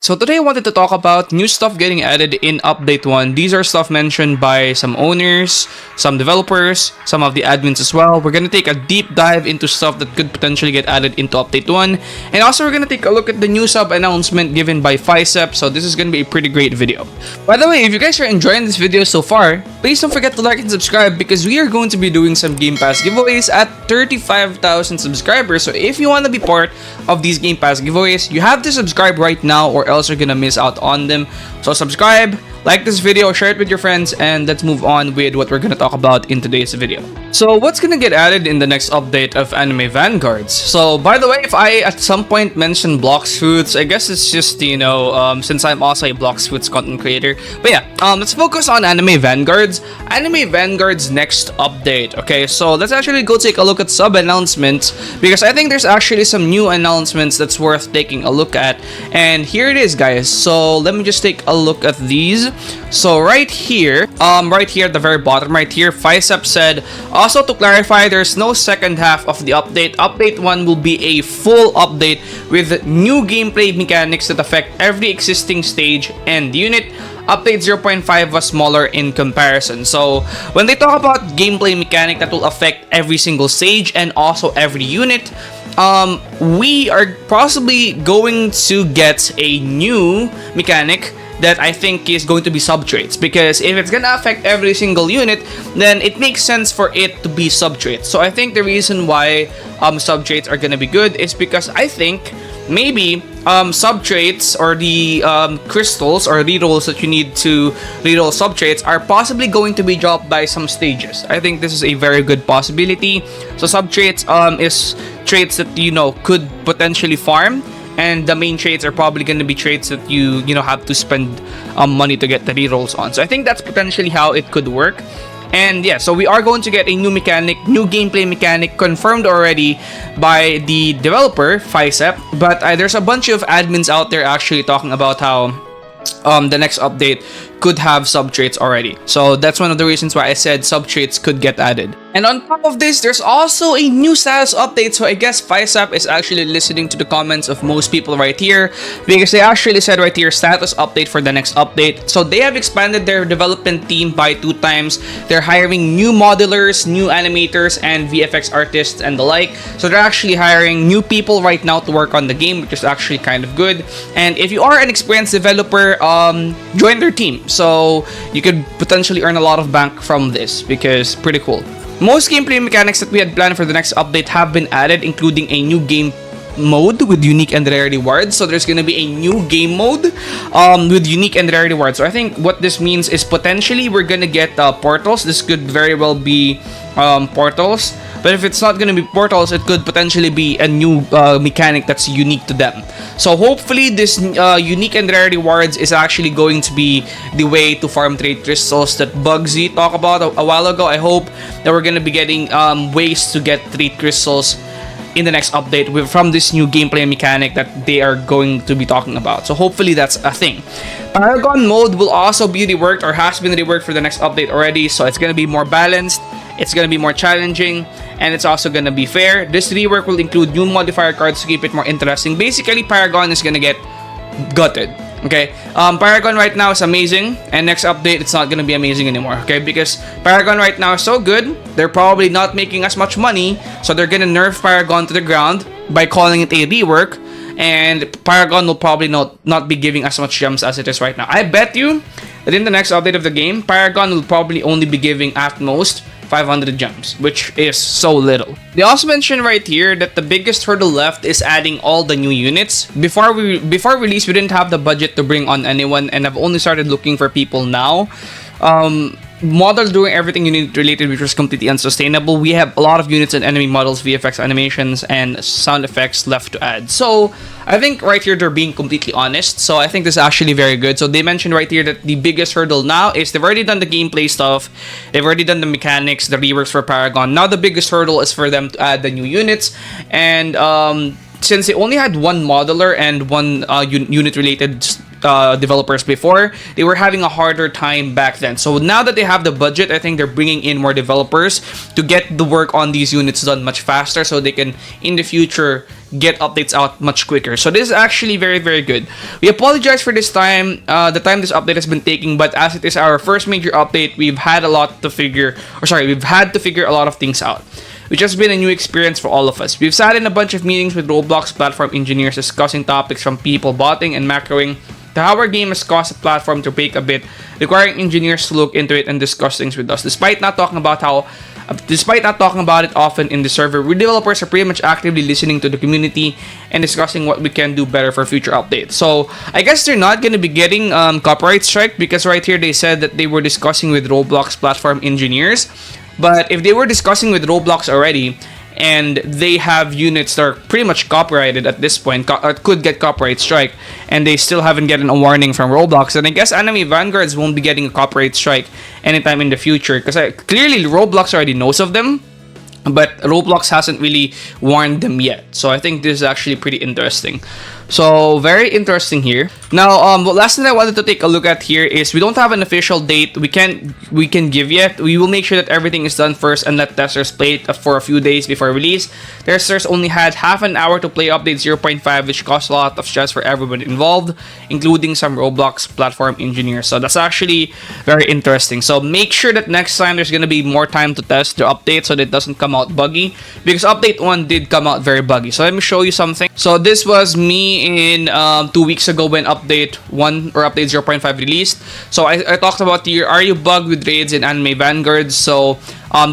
So today I wanted to talk about new stuff getting added in Update 1. These are stuff mentioned by some owners, some developers, some of the admins as well. We're going to take a deep dive into stuff that could potentially get added into Update 1. And also we're going to take a look at the new sub announcement given by FICEP. So this is going to be a pretty great video. By the way, if you guys are enjoying this video so far, please don't forget to like and subscribe because we are going to be doing some Game Pass giveaways at 35,000 subscribers. So if you want to be part of these Game Pass giveaways, you have to subscribe right now or else you're gonna miss out on them. So subscribe, like this video, share it with your friends, and let's move on with what we're gonna talk about in today's video. So what's gonna get added in the next update of Anime Vanguards? So by the way, if I at some point mention Blox Foods, I guess it's just, since I'm also a Blox Foods content creator. But yeah, let's focus on Anime Vanguards. Anime Vanguards next update. Okay, so let's actually go take a look at sub announcements because I think there's actually some new announcements that's worth taking a look at. And here it is, guys. So let me just take a look at these. So right here at the very bottom right here, FICEP said, also to clarify, there's no second half of the update. Update 1 will be a full update with new gameplay mechanics that affect every existing stage and unit. Update 0.5 was smaller in comparison. So when they talk about gameplay mechanic that will affect every single stage and also every unit, we are possibly going to get a new mechanic that I think is going to be subtraits, because if it's gonna affect every single unit, then it makes sense for it to be subtraits. So I think the reason why subtraits are gonna be good is because I think maybe subtraits or the crystals or rerolls that you need to reroll subtraits are possibly going to be dropped by some stages. I think this is a very good possibility. So subtraits is traits that could potentially farm, and the main traits are probably going to be traits that you have to spend money to get the rerolls on. So I think that's potentially how it could work. And yeah, so we are going to get a new mechanic, new gameplay mechanic confirmed already by the developer, FICEP. But there's a bunch of admins out there actually talking about how the next update could have subtraits already. So that's one of the reasons why I said subtraits could get added. And on top of this, there's also a new status update. So I guess FICEP is actually listening to the comments of most people right here, because they actually said right here, status update for the next update. So they have expanded their development team by 2 times. They're hiring new modelers, new animators, and VFX artists and the like. So they're actually hiring new people right now to work on the game, which is actually kind of good. And if you are an experienced developer, join their team. So you could potentially earn a lot of bank from this, because pretty cool. Most gameplay mechanics that we had planned for the next update have been added, including a new game mode with unique and rare rewards. So there's gonna be a new game mode with unique and rare rewards. So I think what this means is potentially we're gonna get portals. This could very well be portals, but if it's not gonna be portals, it could potentially be a new mechanic that's unique to them. So hopefully this unique and rare rewards is actually going to be the way to farm trade crystals that Bugsy talked about a while ago. I hope that we're gonna be getting ways to get trade crystals in the next update from this new gameplay mechanic that they are going to be talking about. So hopefully that's a thing. Paragon mode will also be reworked, or has been reworked for the next update already. So it's going to be more balanced, it's going to be more challenging, and it's also going to be fair. This rework will include new modifier cards to keep it more interesting. Basically, Paragon is going to get gutted. Okay, Paragon right now is amazing, and next update it's not gonna be amazing anymore. Okay, because Paragon right now is so good, they're probably not making as much money, so they're gonna nerf Paragon to the ground by calling it a rework, and Paragon will probably not be giving as much gems as it is right now. I bet you that in the next update of the game, Paragon will probably only be giving at most 500 gems, which is so little. They also mentioned right here that the biggest hurdle left is adding all the new units. Before release, we didn't have the budget to bring on anyone, and I've only started looking for people now. Model doing everything you need related, which was completely unsustainable. We have a lot of units and enemy models, VFX animations, and sound effects left to add. So I think right here they're being completely honest. So I think this is actually very good. So they mentioned right here that the biggest hurdle now is they've already done the gameplay stuff, they've already done the mechanics, the reworks for Paragon. Now the biggest hurdle is for them to add the new units, and since they only had one modeler and one unit related developers before. They were having a harder time back then. So now that they have the budget, I think they're bringing in more developers to get the work on these units done much faster, so they can in the future get updates out much quicker. So this is actually very, very good. We apologize for this time, the time this update has been taking, but as it is our first major update, we've had a lot to figure, we've had to figure a lot of things out, which has been a new experience for all of us. We've sat in a bunch of meetings with Roblox platform engineers discussing topics from people botting and macroing to how our game has caused the platform to break a bit, requiring engineers to look into it and discuss things with us. Despite not talking about it often in the server, we developers are pretty much actively listening to the community and discussing what we can do better for future updates. So I guess they're not going to be getting copyright strike, because right here they said that they were discussing with Roblox platform engineers. But if they were discussing with Roblox already, and they have units that are pretty much copyrighted at this point, could get copyright strike, and they still haven't gotten a warning from Roblox, then I guess AnimeVanguards won't be getting a copyright strike anytime in the future, because clearly Roblox already knows of them, but Roblox hasn't really warned them yet. So I think this is actually pretty interesting. So very interesting here. Now, last thing I wanted to take a look at here is we don't have an official date we can give yet. We will make sure that everything is done first and let testers play it for a few days before release. Testers only had half an hour to play update 0.5, which caused a lot of stress for everyone involved, including some Roblox platform engineers. So that's actually very interesting. So make sure that next time there's gonna be more time to test the update so that it doesn't come out buggy, because update 1 did come out very buggy. So let me show you something. So this was me in 2 weeks ago when update 1 or update 0.5 released. So I talked about the are you bugged with raids in AnimeVanguards. So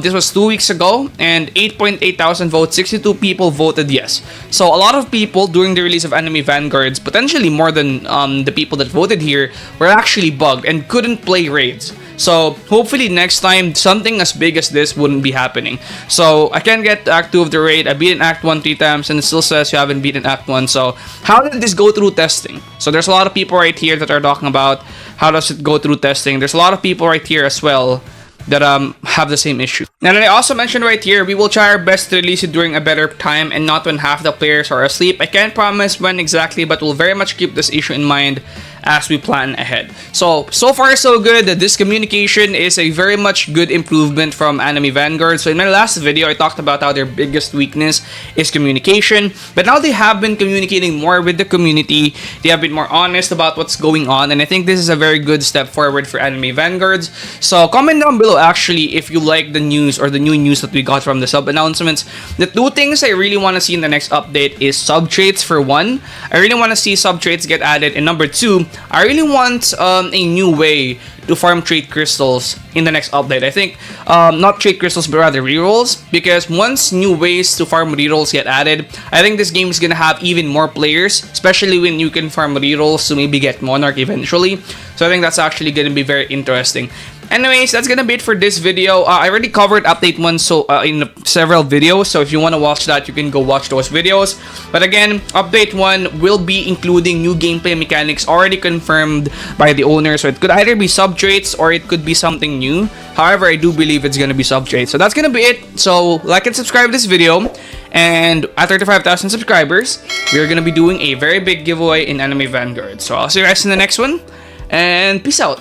this was 2 weeks ago, and 8.8 thousand votes, 62 people voted yes. So a lot of people during the release of AnimeVanguards, potentially more than the people that voted here, were actually bugged and couldn't play raids. So hopefully next time something as big as this wouldn't be happening. So I can't get to Act 2 of the raid. I beat Act 1 3 times and it still says you haven't beaten Act 1. So how did this go through testing? So there's a lot of people right here that are talking about how does it go through testing. There's a lot of people right here as well that have the same issue. And I also mentioned right here, we will try our best to release it during a better time and not when half the players are asleep. I can't promise when exactly, but we'll very much keep this issue in mind as we plan ahead. So far so good. This communication is a very much good improvement from AnimeVanguard. So in my last video, I talked about how their biggest weakness is communication, but now they have been communicating more with the community. They have been more honest about what's going on, and I think this is a very good step forward for AnimeVanguards. So comment down below actually if you like the news or the new news that we got from the sub announcements. The two things I really want to see in the next update is sub traits. For one, I really want to see sub traits get added, and number two, I really want a new way to farm trait crystals in the next update. I think not trait crystals but rather rerolls, because once new ways to farm rerolls get added, I think this game is gonna have even more players, especially when you can farm rerolls to maybe get Monarch eventually. So I think that's actually gonna be very interesting. Anyways, that's gonna be it for this video. I already covered update 1 in several videos, so if you want to watch that, you can go watch those videos. But again, update 1 will be including new gameplay mechanics already confirmed by the owner, so it could either be sub traits or it could be something new. However, I do believe it's gonna be sub traits. So that's gonna be it. So like and subscribe to this video, and at 35,000 subscribers, we're gonna be doing a very big giveaway in AnimeVanguard. So I'll see you guys in the next one, and peace out.